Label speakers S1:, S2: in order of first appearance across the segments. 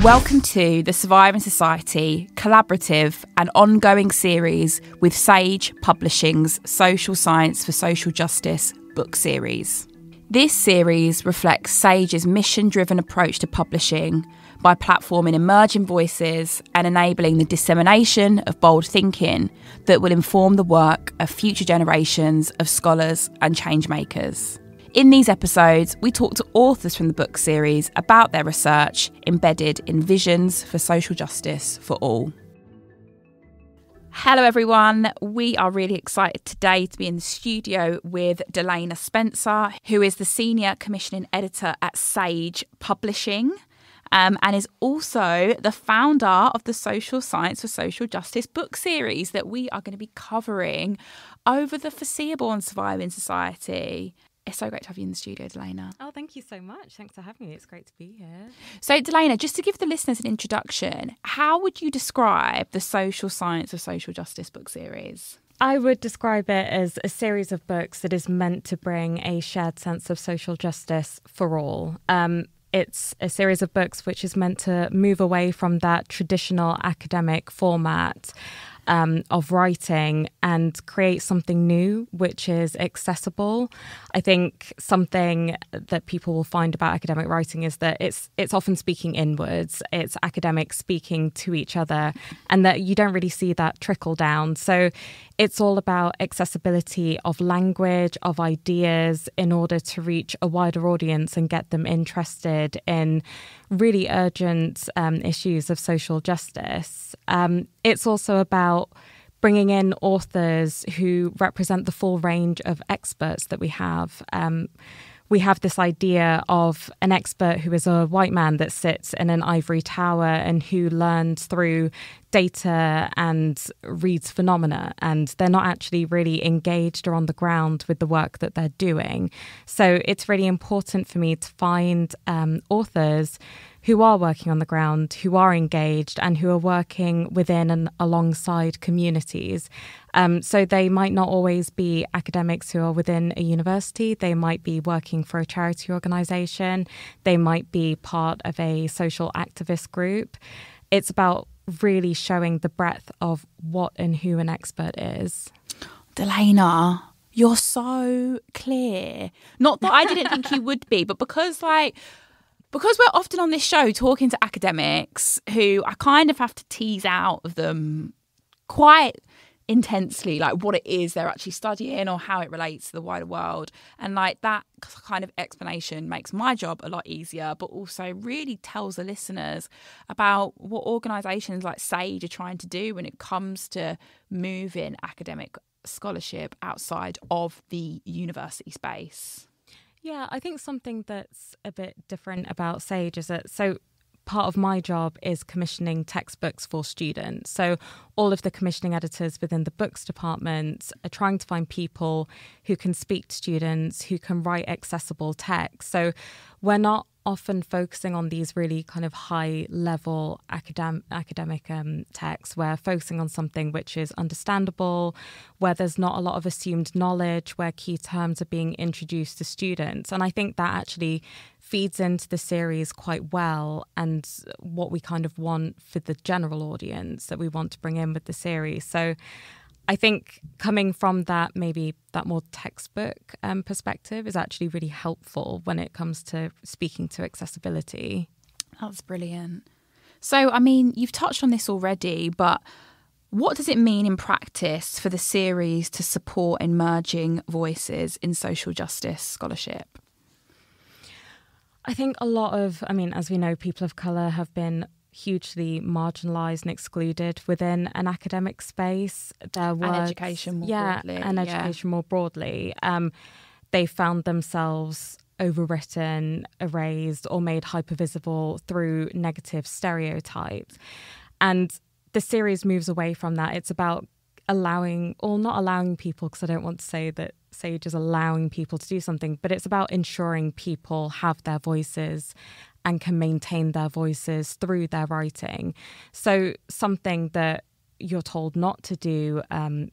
S1: Welcome to the Surviving Society collaborative and ongoing series with Sage Publishing's Social Science for Social Justice book series. This series reflects Sage's mission-driven approach to publishing by platforming emerging voices and enabling the dissemination of bold thinking that will inform the work of future generations of scholars and changemakers. In these episodes, we talk to authors from the book series about their research embedded in visions for social justice for all. Hello everyone, we are really excited today to be in the studio with Delayna Spencer, who is the Senior Commissioning Editor at Sage Publishing and is also the founder of the Social Science for Social Justice book series that we are going to be covering over the foreseeable on Surviving Society. It's so great to have you in the studio, Delayna.
S2: Oh, thank you so much. Thanks for having me. It's great to be here.
S1: So, Delayna, just to give the listeners an introduction, how would you describe the Social Science of Social Justice book series?
S2: I would describe it as a series of books that is meant to bring a shared sense of social justice for all. It's a series of books which is meant to move away from that traditional academic format of writing and create something new, which is accessible. I think something that people will find about academic writing is that it's often speaking inwards. It's academics speaking to each other, and that you don't really see that trickle down. So it's all about accessibility of language, of ideas, in order to reach a wider audience and get them interested in really urgent issues of social justice. It's also about bringing in authors who represent the full range of experts that we have. We have this idea of an expert who is a white man that sits in an ivory tower and who learns through data and reads phenomena, and they're not actually really engaged or on the ground with the work that they're doing. So it's really important for me to find authors who are working on the ground, who are engaged, and who are working within and alongside communities. So they might not always be academics who are within a university. They might be working for a charity organisation. They might be part of a social activist group. It's about really showing the breadth of what and who an expert is.
S1: Delayna, you're so clear. Not that I didn't think you would be, but because we're often on this show talking to academics who I kind of have to tease out of them quite intensely, like what it is they're actually studying or how it relates to the wider world. And like that kind of explanation makes my job a lot easier, but also really tells the listeners about what organisations like Sage are trying to do when it comes to moving academic scholarship outside of the university space.
S2: Yeah, I think something that's a bit different about Sage is that part of my job is commissioning textbooks for students. So all of the commissioning editors within the books department are trying to find people who can speak to students, who can write accessible text. So we're not often focusing on these really kind of high-level academic texts. We're focusing on something which is understandable, where there's not a lot of assumed knowledge, where key terms are being introduced to students. And I think that actually feeds into the series quite well and what we kind of want for the general audience that we want to bring in with the series. So I think coming from that, maybe that more textbook perspective is actually really helpful when it comes to speaking to accessibility.
S1: That's brilliant. So, I mean, you've touched on this already, but what does it mean in practice for the series to support emerging voices in social justice scholarship?
S2: I think a lot of, as we know, people of colour have been hugely marginalised and excluded within an academic space. Their works,
S1: and education more broadly.
S2: And education more broadly. They found themselves overwritten, erased, or made hypervisible through negative stereotypes. And the series moves away from that. It's about allowing, or not allowing people, because I don't want to say that Sage is allowing people to do something, but it's about ensuring people have their voices and can maintain their voices through their writing. So something that you're told not to do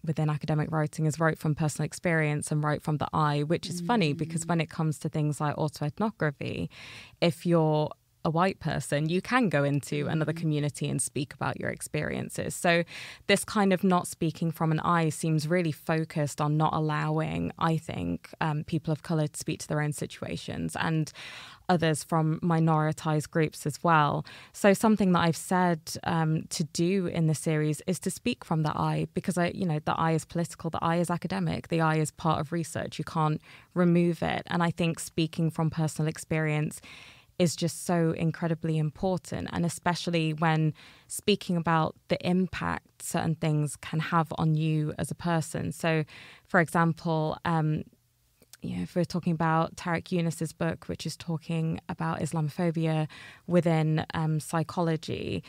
S2: within academic writing is write from personal experience and write from the I, which is funny because when it comes to things like autoethnography, if you're a white person, you can go into another community and speak about your experiences. So this kind of not speaking from an I seems really focused on not allowing, I think, people of colour to speak to their own situations, and others from minoritized groups as well. So something that I've said to do in the series is to speak from the I, because the I is political, the I is academic, the I is part of research. You can't remove it. And I think speaking from personal experience is just so incredibly important, and especially when speaking about the impact certain things can have on you as a person. So, for example, if we're talking about Tarek Younus's book, which is talking about Islamophobia within psychology,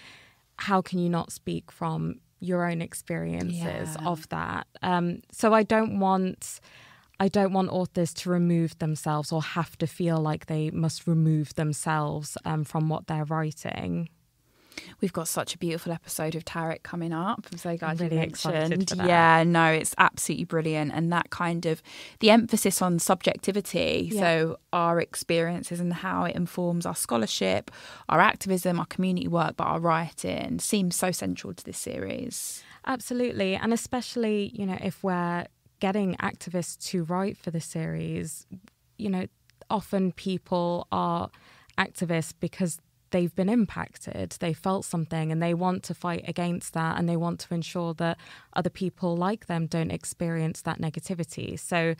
S2: how can you not speak from your own experiences of that? So I don't want authors to remove themselves or have to feel like they must remove themselves from what they're writing.
S1: We've got such a beautiful episode of Tarek coming up. I'm so glad you
S2: excited
S1: mentioned.
S2: for that.
S1: Yeah, no, it's absolutely brilliant. And that kind of the emphasis on subjectivity. Yeah. So our experiences and how it informs our scholarship, our activism, our community work, but our writing seems so central to this series.
S2: Absolutely. And especially, if we're getting activists to write for the series, often people are activists because they've been impacted, they felt something, and they want to fight against that, and they want to ensure that other people like them don't experience that negativity. So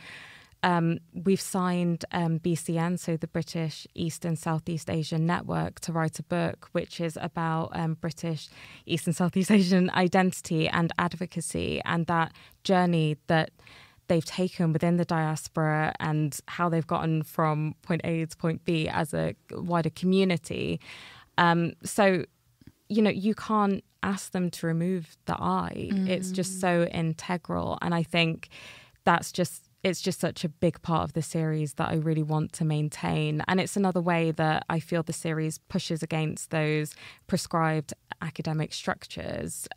S2: we've signed BCN, so the British East and Southeast Asian Network, to write a book which is about British East and Southeast Asian identity and advocacy, and that journey that they've taken within the diaspora and how they've gotten from point A to point B as a wider community. So, you can't ask them to remove the I. It's just so integral. And I think it's just such a big part of the series that I really want to maintain. And it's another way that I feel the series pushes against those prescribed academic structures.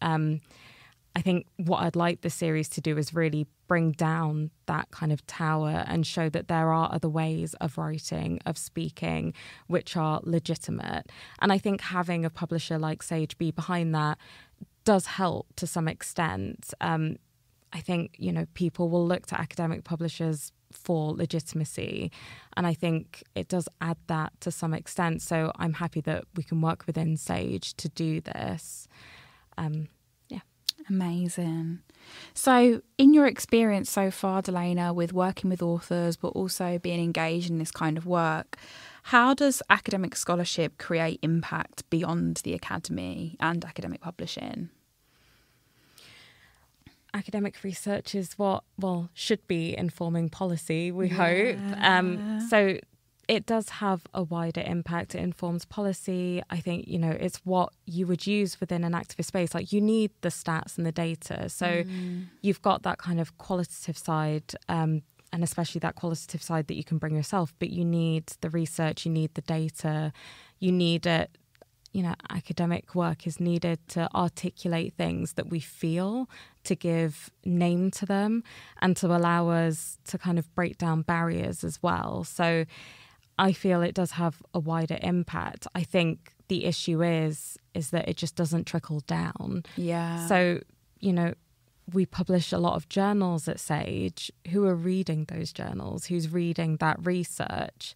S2: I think what I'd like the series to do is really bring down that kind of tower and show that there are other ways of writing, of speaking, which are legitimate. And I think having a publisher like Sage be behind that does help to some extent. I think, people will look to academic publishers for legitimacy. And I think it does add that to some extent. So I'm happy that we can work within Sage to do this.
S1: Amazing. So in your experience so far, Delayna, with working with authors, but also being engaged in this kind of work, how does academic scholarship create impact beyond the academy and academic publishing?
S2: Academic research is what, should be informing policy, we hope. So it does have a wider impact. It informs policy. I think, it's what you would use within an activist space. Like, you need the stats and the data. So you've got that kind of qualitative side, and especially that qualitative side that you can bring yourself. But you need the research, you need the data, you need it. Academic work is needed to articulate things that we feel, to give name to them, and to allow us to kind of break down barriers as well. So I feel it does have a wider impact. I think the issue is that it just doesn't trickle down.
S1: Yeah.
S2: So, we publish a lot of journals at Sage. Who are reading those journals? Who's reading that research?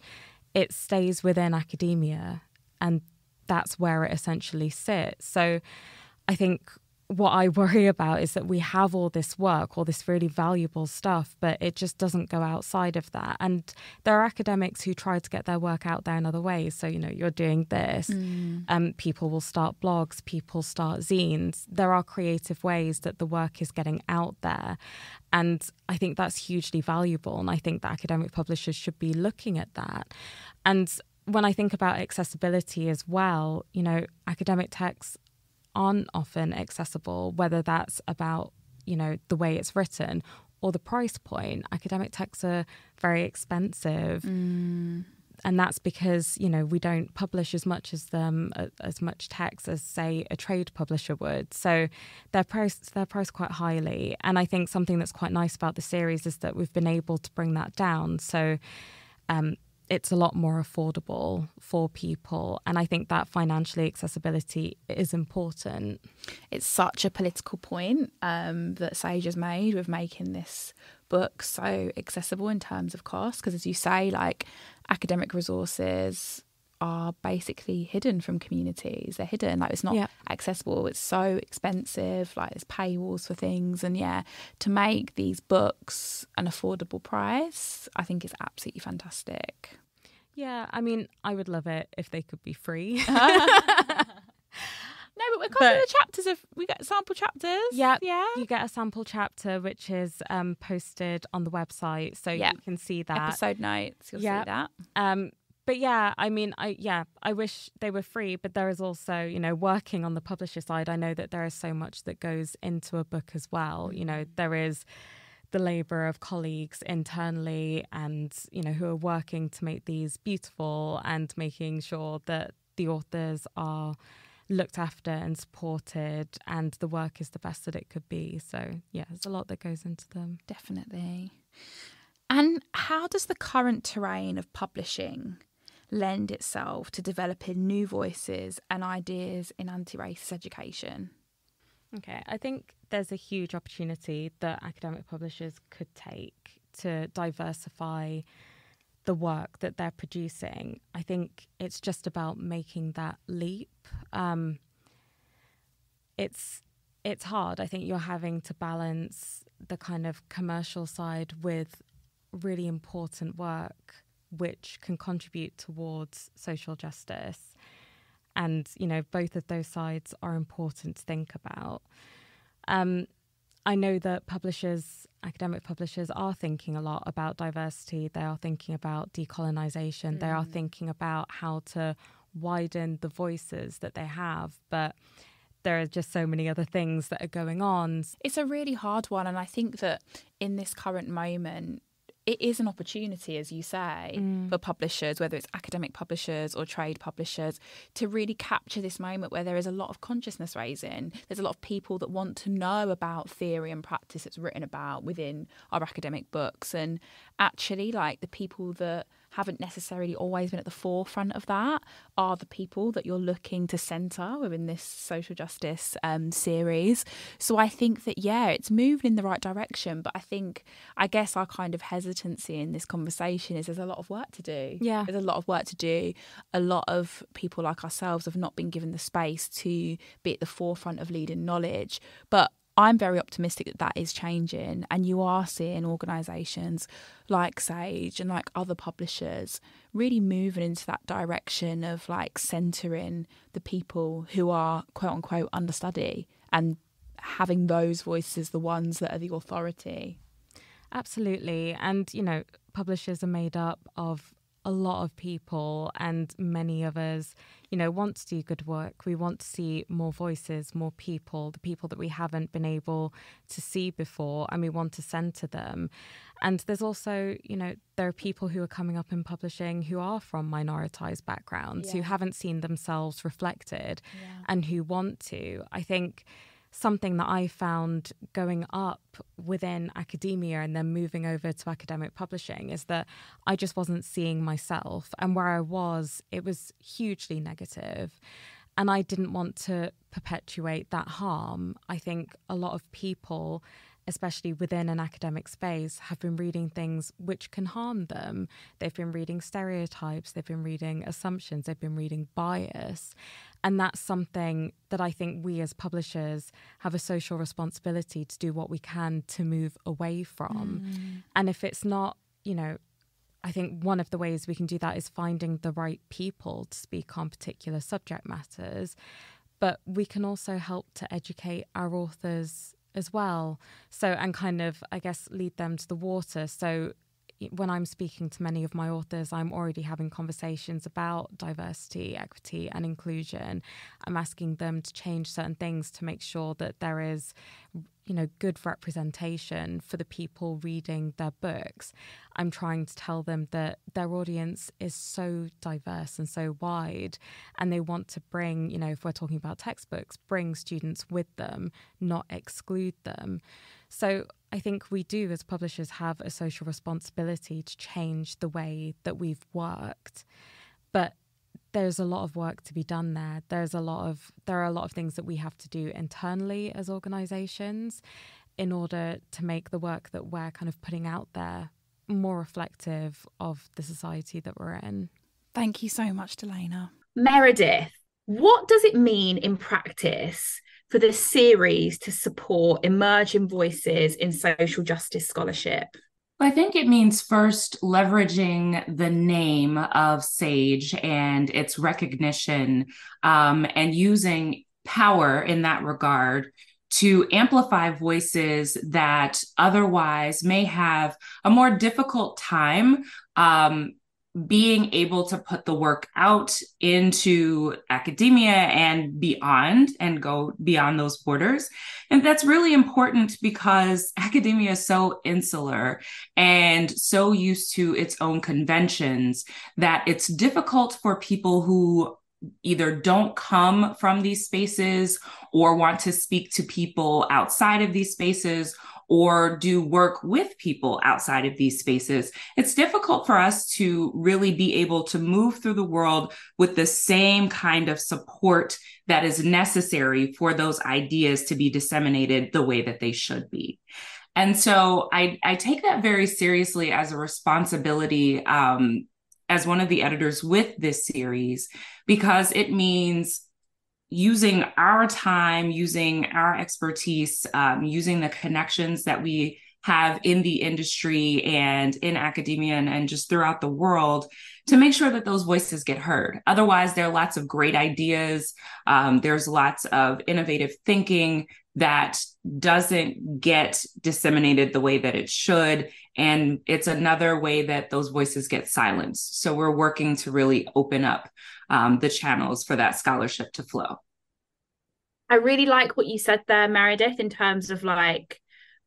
S2: It stays within academia, and that's where it essentially sits. So I think what I worry about is that we have all this work, all this really valuable stuff, but it just doesn't go outside of that. And there are academics who try to get their work out there in other ways. So, you're doing this. People will start blogs, people start zines. There are creative ways that the work is getting out there. And I think that's hugely valuable. And I think that academic publishers should be looking at that. And when I think about accessibility as well, academic texts aren't often accessible, whether that's about, the way it's written or the price point. Academic texts are very expensive. And that's because, we don't publish as much text as, say, a trade publisher would. So they're priced quite highly. And I think something that's quite nice about the series is that we've been able to bring that down. So it's a lot more affordable for people. And I think that financially accessibility is important.
S1: It's such a political point that Sage has made with making this book so accessible in terms of cost. Because as you say, like, academic resources are basically hidden from communities. They're hidden, like, it's not accessible. It's so expensive, like there's paywalls for things. And to make these books an affordable price, I think is absolutely fantastic.
S2: Yeah, I mean, I would love it if they could be free.
S1: No, but we're kind of the chapters we get sample chapters.
S2: Yeah, you get a sample chapter which is posted on the website, so you can see that.
S1: Episode notes, you'll see that.
S2: But I mean, I wish they were free, but there is also, you know, working on the publisher side, I know that there is so much that goes into a book as well. You know, there is the labour of colleagues internally and, you know, who are working to make these beautiful and making sure that the authors are looked after and supported and the work is the best that it could be. So, there's a lot that goes into them.
S1: Definitely. And how does the current terrain of publishing lend itself to developing new voices and ideas in anti-racist education?
S2: Okay, I think there's a huge opportunity that academic publishers could take to diversify the work that they're producing. I think it's just about making that leap. It's hard. I think you're having to balance the kind of commercial side with really important work which can contribute towards social justice. And, you know, both of those sides are important to think about. I know that academic publishers are thinking a lot about diversity. They are thinking about decolonisation. They are thinking about how to widen the voices that they have. But there are just so many other things that are going on.
S1: It's a really hard one. And I think that in this current moment, it is an opportunity, as you say, for publishers, whether it's academic publishers or trade publishers, to really capture this moment where there is a lot of consciousness raising. There's a lot of people that want to know about theory and practice that's written about within our academic books. And actually, like, the people that haven't necessarily always been at the forefront of that are the people that you're looking to centre within this social justice series. So I think that, it's moving in the right direction. But I guess our kind of hesitancy in this conversation is there's a lot of work to do.
S2: Yeah.
S1: There's a lot of work to do. A lot of people like ourselves have not been given the space to be at the forefront of leading knowledge. But I'm very optimistic that is changing, and you are seeing organisations like Sage and like other publishers really moving into that direction of like centering the people who are quote unquote understudy and having those voices the ones that are the authority.
S2: Absolutely. And, you know, publishers are made up of a lot of people, and many of us, you know, want to do good work. We want to see more voices, more people, the people that we haven't been able to see before, and we want to centre them. And there's also, you know, there are people who are coming up in publishing who are from minoritised backgrounds, who haven't seen themselves reflected and who want to. I think something that I found going up within academia and then moving over to academic publishing is that I just wasn't seeing myself, and where I was, it was hugely negative. And I didn't want to perpetuate that harm. I think a lot of people, especially within an academic space, have been reading things which can harm them. They've been reading stereotypes, they've been reading assumptions, they've been reading bias. And that's something that I think we as publishers have a social responsibility to do what we can to move away from. And if it's not, you know, I think one of the ways we can do that is finding the right people to speak on particular subject matters. But we can also help to educate our authors as well. So, and kind of, I guess, lead them to the water. So when I'm speaking to many of my authors, I'm already having conversations about diversity, equity and inclusion. I'm asking them to change certain things to make sure that there is good representation for the people reading their books. I'm trying to tell them that their audience is so diverse and so wide, and they want to bring, if we're talking about textbooks, bring students with them, not exclude them. So I think we do, as publishers, have a social responsibility to change the way that we've worked. But there's a lot of work to be done there. There are a lot of things that we have to do internally as organisations in order to make the work that we're kind of putting out there more reflective of the society that we're in.
S1: Thank you so much, Delayna.
S3: Meredith, what does it mean in practice for this series to support emerging voices in social justice scholarship?
S4: I think it means first leveraging the name of SAGE and its recognition, and using power in that regard to amplify voices that otherwise may have a more difficult time being able to put the work out into academia and beyond, and go beyond those borders. And that's really important because academia is so insular and so used to its own conventions that it's difficult for people who either don't come from these spaces or want to speak to people outside of these spaces or do work with people outside of these spaces. It's difficult for us to really be able to move through the world with the same kind of support that is necessary for those ideas to be disseminated the way that they should be. And so I take that very seriously as a responsibility as one of the editors with this series, because it means using our time, using our expertise, using the connections that we have in the industry and in academia and just throughout the world to make sure that those voices get heard. Otherwise, there are lots of great ideas. There's lots of innovative thinking that doesn't get disseminated the way that it should. And it's another way that those voices get silenced. So we're working to really open up the channels for that scholarship to flow.
S3: I really like what you said there, Meredith, in terms of like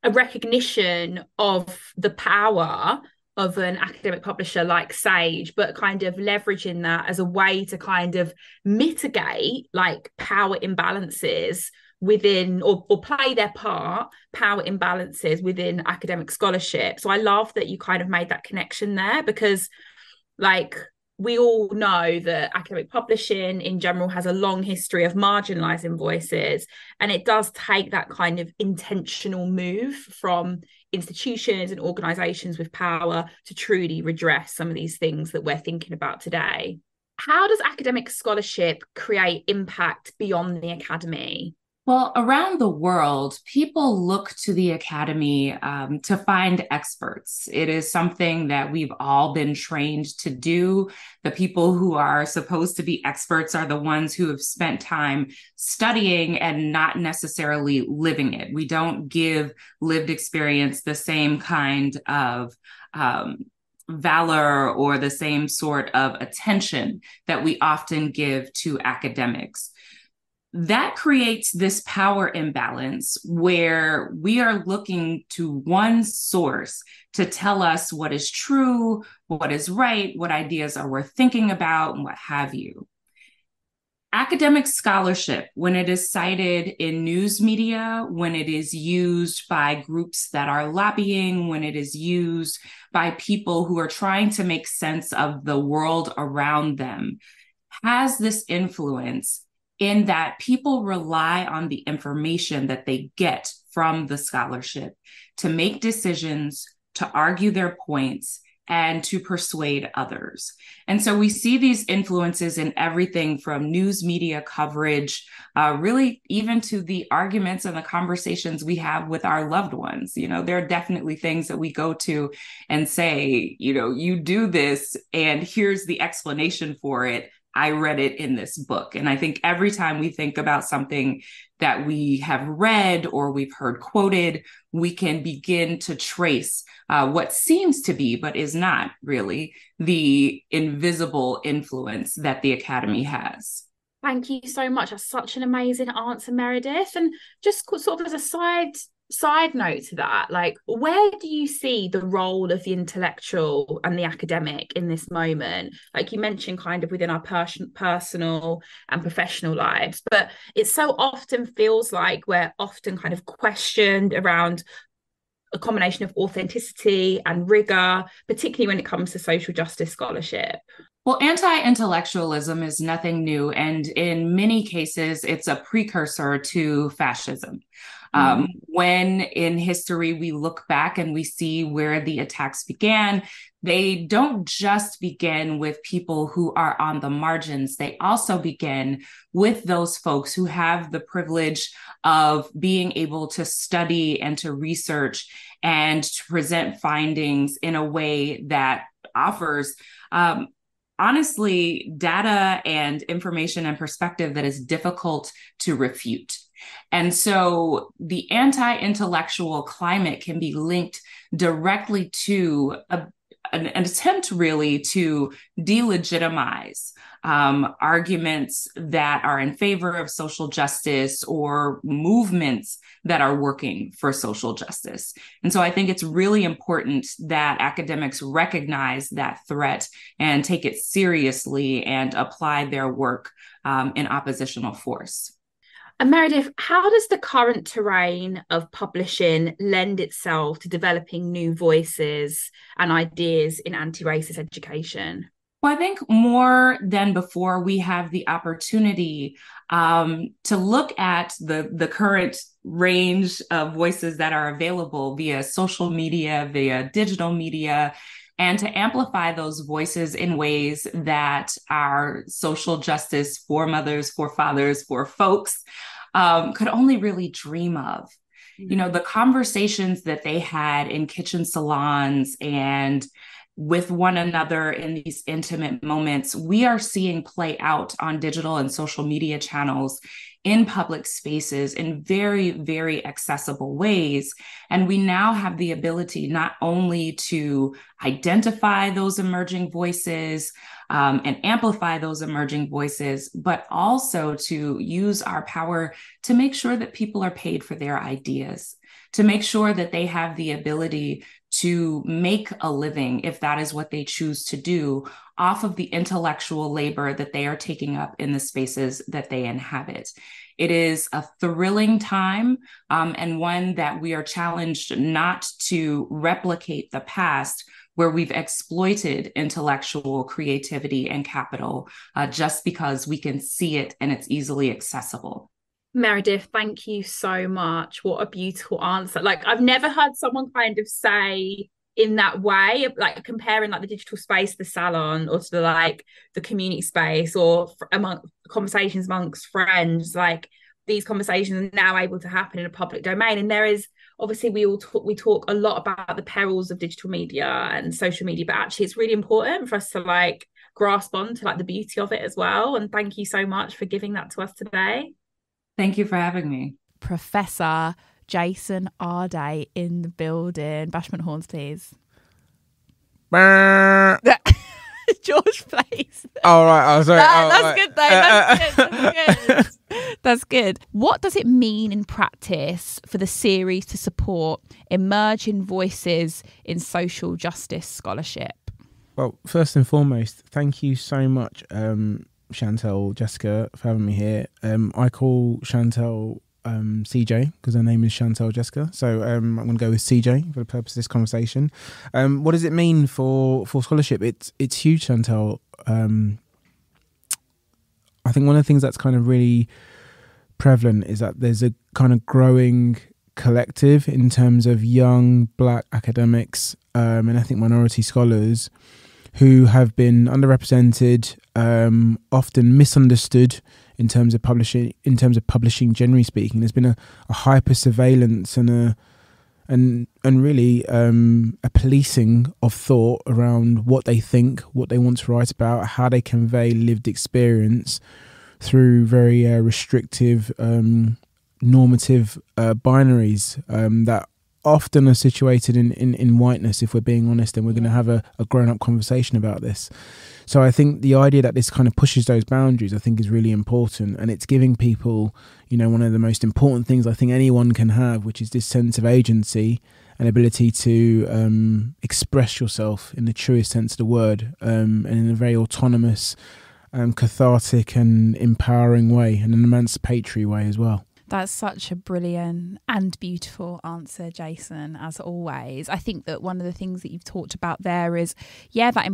S3: a recognition of the power of an academic publisher like Sage, but kind of leveraging that as a way to kind of mitigate like power imbalances within or play their part, power imbalances within academic scholarship. So I love that you kind of made that connection there, because like we all know that academic publishing in general has a long history of marginalizing voices, and it does take that kind of intentional move from institutions and organizations with power to truly redress some of these things that we're thinking about today. How does academic scholarship create impact beyond the academy?
S4: Well, around the world, people look to the academy to find experts. It is something that we've all been trained to do. The people who are supposed to be experts are the ones who have spent time studying and not necessarily living it. We don't give lived experience the same kind of valor or the same sort of attention that we often give to academics. That creates this power imbalance where we are looking to one source to tell us what is true, what is right, what ideas are worth thinking about, and what have you. Academic scholarship, when it is cited in news media, when it is used by groups that are lobbying, when it is used by people who are trying to make sense of the world around them, has this influence in that people rely on the information that they get from the scholarship to make decisions, to argue their points, and to persuade others. And so we see these influences in everything from news media coverage, really even to the arguments and the conversations we have with our loved ones. There are definitely things that we go to and say, you do this, and here's the explanation for it. I read it in this book. And I think every time we think about something that we have read or we've heard quoted, we can begin to trace what seems to be, but is not really, the invisible influence that the academy has.
S3: Thank you so much. That's such an amazing answer, Meredith. And just sort of as a side side note to that, like, where do you see the role of the intellectual and the academic in this moment? Like you mentioned, kind of within our personal and professional lives, but it so often feels like we're often kind of questioned around a combination of authenticity and rigor, particularly when it comes to social justice scholarship.
S4: Well, anti-intellectualism is nothing new, and in many cases, it's a precursor to fascism. When in history we look back and we see where the attacks began, they don't just begin with people who are on the margins. They also begin with those folks who have the privilege of being able to study and to research and to present findings in a way that offers honestly, data and information and perspective that is difficult to refute. And so the anti-intellectual climate can be linked directly to an attempt really to delegitimize arguments that are in favor of social justice or movements that are working for social justice. And so I think it's really important that academics recognize that threat and take it seriously and apply their work in oppositional force.
S3: And Meredith, how does the current terrain of publishing lend itself to developing new voices and ideas in anti-racist education?
S4: Well, I think more than before, we have the opportunity to look at the current range of voices that are available via social media, via digital media, and to amplify those voices in ways that our social justice for mothers, for fathers, for folks could only really dream of. You know, the conversations that they had in kitchen salons and with one another in these intimate moments, we are seeing play out on digital and social media channels in public spaces in very, very accessible ways. And we now have the ability not only to identify those emerging voices and amplify those emerging voices, but also to use our power to make sure that people are paid for their ideas, to make sure that they have the ability to make a living, if that is what they choose to do, off of the intellectual labor that they are taking up in the spaces that they inhabit. It is a thrilling time and one that we are challenged not to replicate the past where we've exploited intellectual creativity and capital just because we can see it and it's easily accessible.
S3: Meredith, thank you so much. What a beautiful answer. Like, I've never heard someone kind of say in that way, like comparing like the digital space, the salon, or to the community space, or among conversations amongst friends. Like, these conversations are now able to happen in a public domain. And there is obviously we talk a lot about the perils of digital media and social media, but actually it's really important for us to like grasp on to like the beauty of it as well. And thank you so much for giving that to us today.
S4: Thank you for having me.
S1: Professor Jason Arday in the building. Bashment horns, please. George, please.
S5: All right. Oh, sorry.
S1: That's good, though. That's good. That's good. What does it mean in practice for the series to support emerging voices in social justice scholarship?
S5: Well, first and foremost, thank you so much, Chantel, Jessica, for having me here. I call Chantel CJ because her name is Chantel Jessica. So I'm going to go with CJ for the purpose of this conversation. What does it mean for scholarship? It's huge, Chantel. I think one of the things that's kind of really prevalent is that there's a kind of growing collective in terms of young Black academics and ethnic minority scholars who have been underrepresented, often misunderstood in terms of publishing. Generally speaking, there's been a hyper surveillance and really a policing of thought around what they think, what they want to write about, how they convey lived experience through very restrictive, normative binaries that often are situated in whiteness, if we're being honest, and we're going to have a grown-up conversation about this. So I think the idea that this kind of pushes those boundaries, I think, is really important, and it's giving people, one of the most important things I think anyone can have, which is this sense of agency and ability to express yourself in the truest sense of the word, and in a very autonomous, cathartic and empowering way, and an emancipatory way as well.
S1: That's such a brilliant and beautiful answer, Jason, as always. I think that one of the things that you've talked about there is, that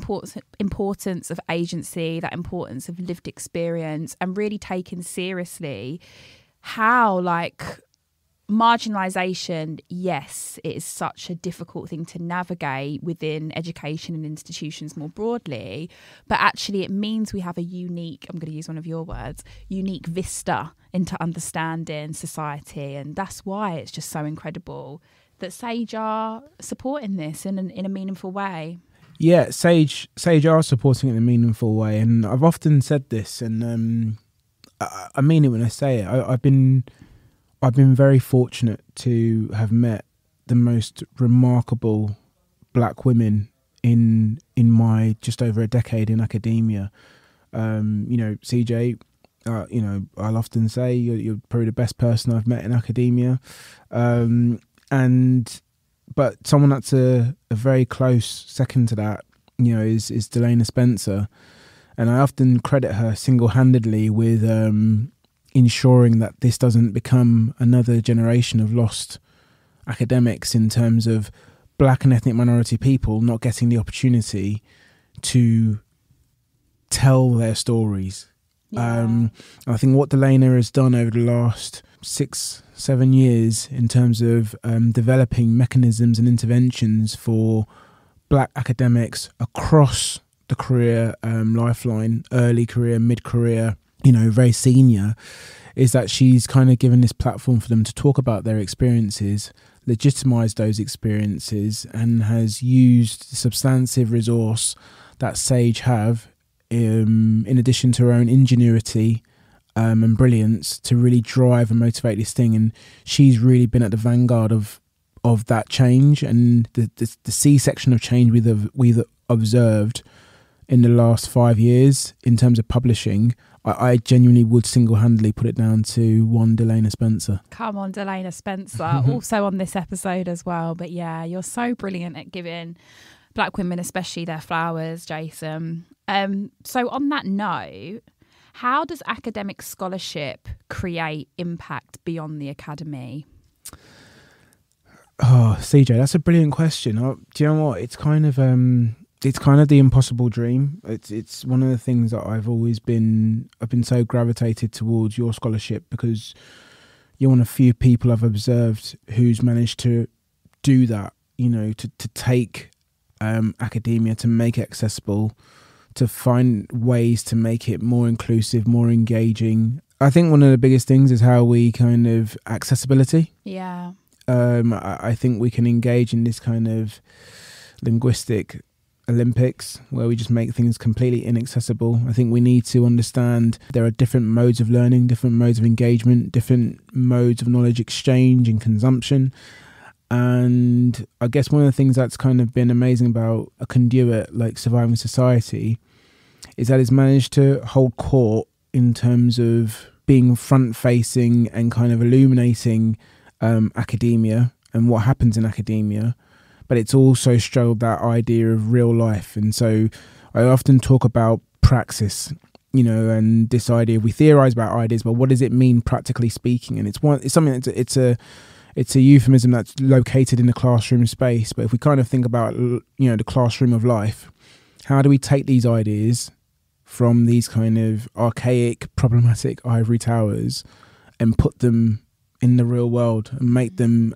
S1: importance of agency, that importance of lived experience, and really taking seriously how, marginalisation, yes, it is such a difficult thing to navigate within education and institutions more broadly, but actually it means we have a unique, I'm going to use one of your words, unique vista into understanding society. And that's why it's just so incredible that Sage are supporting this in a meaningful way.
S5: Yeah, Sage are supporting it in a meaningful way. And I've often said this, and I mean it when I say it. I've been very fortunate to have met the most remarkable black women in my just over a decade in academia. CJ, I'll often say you're probably the best person I've met in academia. But someone that's a very close second to that, is Delayna Spencer. And I often credit her single-handedly with ensuring that this doesn't become another generation of lost academics in terms of black and ethnic minority people not getting the opportunity to tell their stories. I think what Delayna has done over the last 6-7 years in terms of developing mechanisms and interventions for black academics across the career lifeline, early career, mid-career, very senior, is that she's kind of given this platform for them to talk about their experiences, legitimize those experiences, and has used the substantive resource that Sage have, in addition to her own ingenuity and brilliance, to really drive and motivate this thing. And she's really been at the vanguard of that change, and the C-section of change we've observed in the last 5 years in terms of publishing. I genuinely would single-handedly put it down to one Delayna Spencer. Come
S1: on, Delayna Spencer, also on this episode as well. But yeah, you're so brilliant at giving black women, especially, their flowers, Jason. So on that note, how does academic scholarship create impact beyond the academy?
S5: Oh, CJ, that's a brilliant question. Do you know what? It's kind of the impossible dream. It's one of the things that I've been so gravitated towards your scholarship, because you're one of few people I've observed who's managed to do that, to take academia, to make it accessible, to find ways to make it more inclusive, more engaging. I think one of the biggest things is how we kind of accessibility.
S1: Yeah.
S5: I think we can engage in this kind of linguistic Olympics where we just make things completely inaccessible. I think we need to understand there are different modes of learning, different modes of engagement, different modes of knowledge exchange and consumption. And I guess one of the things that's kind of been amazing about a conduit like Surviving Society is that it's managed to hold court in terms of being front-facing and kind of illuminating academia and what happens in academia. But it's also struggled that idea of real life. And so I often talk about praxis, and this idea, we theorize about ideas, but what does it mean practically speaking? And it's something that's it's a euphemism that's located in the classroom space. But if we kind of think about, the classroom of life, how do we take these ideas from these kind of archaic, problematic ivory towers and put them in the real world and make them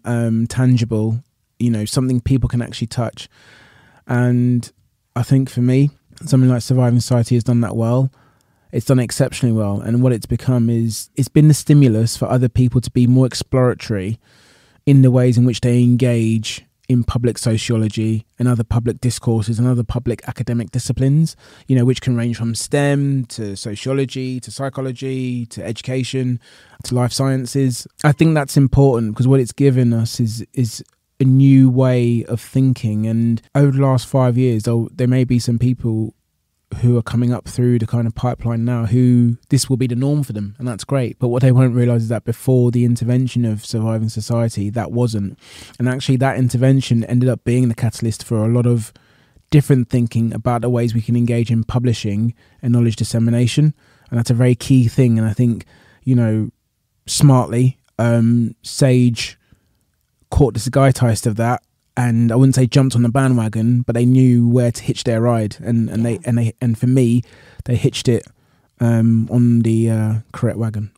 S5: tangible, something people can actually touch? And I think for me, something like Surviving Society has done that well. It's done exceptionally well. And what it's become is, it's been the stimulus for other people to be more exploratory in the ways in which they engage in public sociology and other public discourses and other public academic disciplines, which can range from STEM to sociology to psychology to education to life sciences. I think that's important because what it's given us is a new way of thinking. And over the last 5 years, there may be some people who are coming up through the kind of pipeline now who this will be the norm for them, and that's great. But what they won't realise is that before the intervention of Surviving Society, that wasn't. And actually that intervention ended up being the catalyst for a lot of different thinking about the ways we can engage in publishing and knowledge dissemination. And that's a very key thing. And I think, smartly, Sage caught the zeitgeist of that, and I wouldn't say jumped on the bandwagon, but they knew where to hitch their ride, and for me, they hitched it on the correct wagon.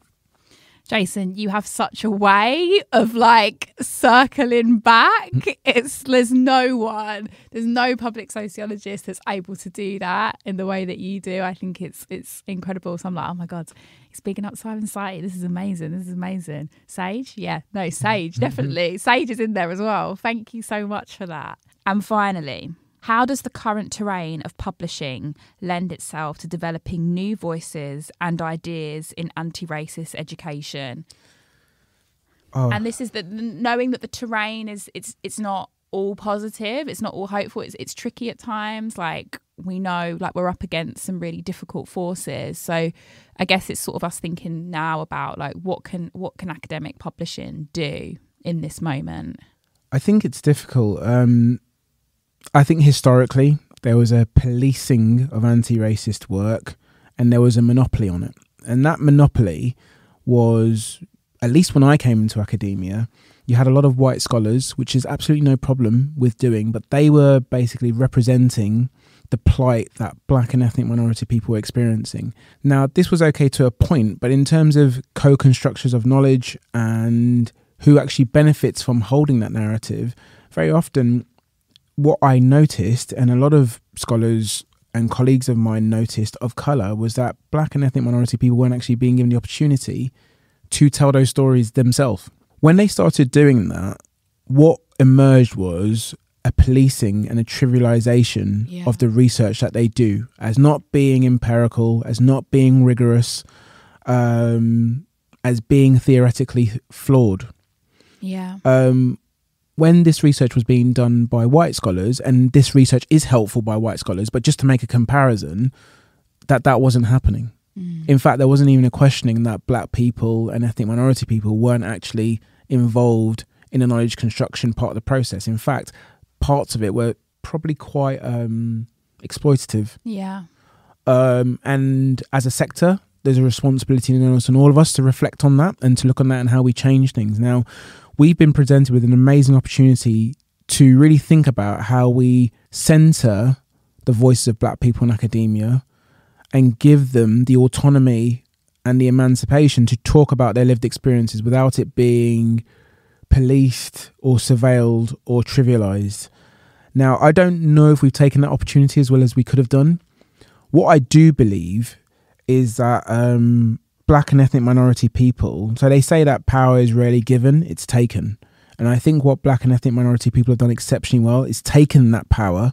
S1: Jason, you have such a way of like circling back. There's no public sociologist that's able to do that in the way that you do. I think it's incredible. So I'm like, oh my God, he's speaking up Surviving Society. This is amazing. Sage? Yeah, no, Sage, definitely. Sage is in there as well. Thank you so much for that. And finally, how does the current terrain of publishing lend itself to developing new voices and ideas in anti-racist education? Oh. And this is knowing that the terrain it's not all positive, it's not all hopeful, it's tricky at times. Like, we know, like, we're up against some really difficult forces. So I guess it's sort of us thinking now about like what can academic publishing do in this moment?
S5: I think it's difficult. I think historically there was a policing of anti-racist work and there was a monopoly on it. And that monopoly was, at least when I came into academia, you had a lot of white scholars, which is absolutely no problem with doing, but they were basically representing the plight that black and ethnic minority people were experiencing. Now, this was okay to a point, but in terms of co-constructors of knowledge and who actually benefits from holding that narrative, very often what I noticed, and a lot of scholars and colleagues of mine noticed of colour, was that black and ethnic minority people weren't actually being given the opportunity to tell those stories themselves. When they started doing that, what emerged was a policing and a trivialization of the research that they do as not being empirical, as not being rigorous, as being theoretically flawed.
S1: Yeah.
S5: When this research was being done by white scholars, and this research is helpful by white scholars, but just to make a comparison, that wasn't happening. In fact, there wasn't even a questioning that black people and ethnic minority people weren't actually involved in the knowledge construction part of the process. In fact, parts of it were probably quite exploitative.
S1: Yeah.
S5: And as a sector, there's a responsibility on all of us to reflect on that and to look on that and how we change things. Now, we've been presented with an amazing opportunity to really think about how we centre the voices of black people in academia and give them the autonomy and the emancipation to talk about their lived experiences without it being policed or surveilled or trivialised. Now, I don't know if we've taken that opportunity as well as we could have done. What I do believe is that black and ethnic minority people, so they say that power is rarely given, it's taken. And I think what black and ethnic minority people have done exceptionally well is taken that power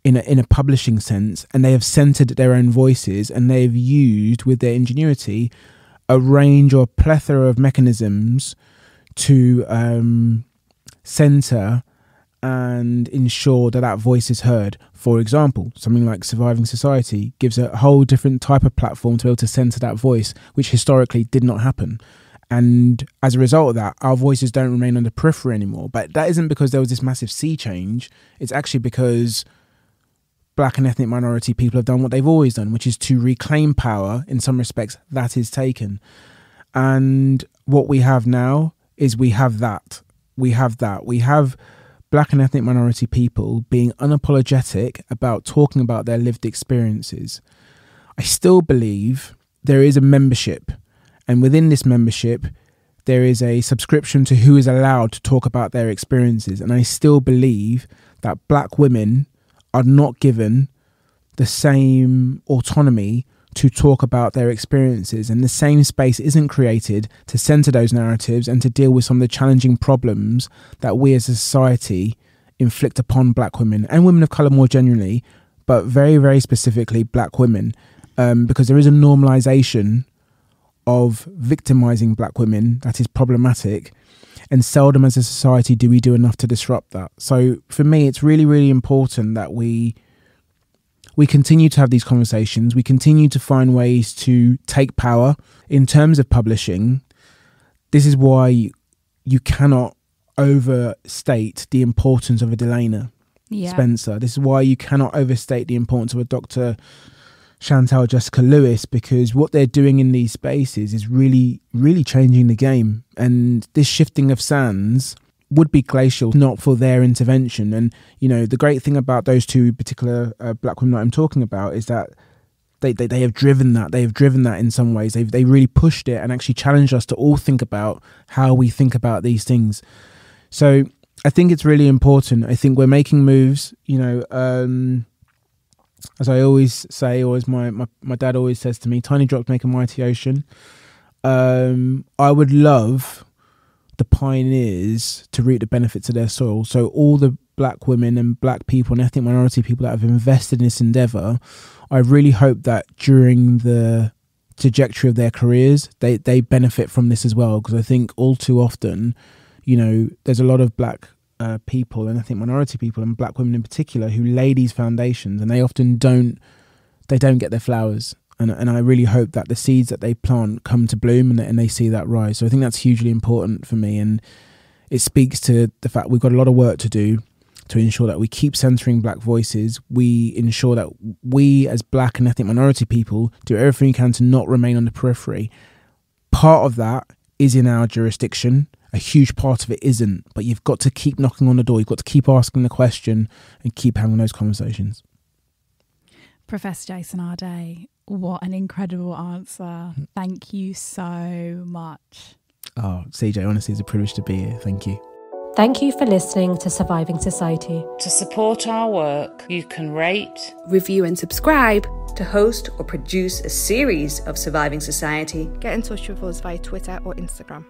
S5: in a publishing sense, and they have centered their own voices, and they've used with their ingenuity a range or plethora of mechanisms to center and ensure that voice is heard. For example, something like Surviving Society gives a whole different type of platform to be able to center that voice, which historically did not happen. And as a result of that, our voices don't remain on the periphery anymore. But that isn't because there was this massive sea change. It's actually because black and ethnic minority people have done what they've always done, which is to reclaim power in some respects that is taken. And what we have now is we have that. We have black and ethnic minority people being unapologetic about talking about their lived experiences. I still believe there is a membership, and within this membership, there is a subscription to who is allowed to talk about their experiences. And I still believe that black women are not given the same autonomy to talk about their experiences, and the same space isn't created to center those narratives and to deal with some of the challenging problems that we as a society inflict upon black women and women of color more generally, but very, very specifically black women, because there is a normalization of victimizing black women that is problematic. and seldom as a society do we do enough to disrupt that. So for me, it's really, really important that we continue to have these conversations. We continue to find ways to take power in terms of publishing. This is why you cannot overstate the importance of a Delayna Spencer. This is why you cannot overstate the importance of a Dr. Chantal Jessica Lewis, because what they're doing in these spaces is really, really changing the game. And this shifting of sands would be glacial not for their intervention. And, you know, the great thing about those two particular black women that I'm talking about is that they have driven that. They have driven that in some ways. They really pushed it and actually challenged us to all think about how we think about these things. So I think it's really important. I think we're making moves, you know, as I always say, or as my dad always says to me, tiny drops make a mighty ocean. I would love the pioneers to reap the benefits of their soil. So all the black women and black people and ethnic minority people that have invested in this endeavour, I really hope that during the trajectory of their careers, they benefit from this as well. Because I think all too often, you know, there's a lot of black people and ethnic minority people and black women in particular who lay these foundations, and they often don't get their flowers. And I really hope that the seeds that they plant come to bloom and they see that rise. So I think that's hugely important for me, and it speaks to the fact we've got a lot of work to do to ensure that we keep centering black voices. We ensure that we as black and ethnic minority people do everything we can to not remain on the periphery. Part of that is in our jurisdiction. A huge part of it isn't, but you've got to keep knocking on the door. You've got to keep asking the question and keep having those conversations.
S1: Professor Jason Arday, what an incredible answer. Thank you so much.
S5: Oh, CJ, honestly, it's a privilege to be here. Thank you.
S6: Thank you for listening to Surviving Society.
S7: To support our work, you can rate,
S8: review and subscribe to host or produce a series of Surviving Society.
S9: Get in touch with us via Twitter or Instagram.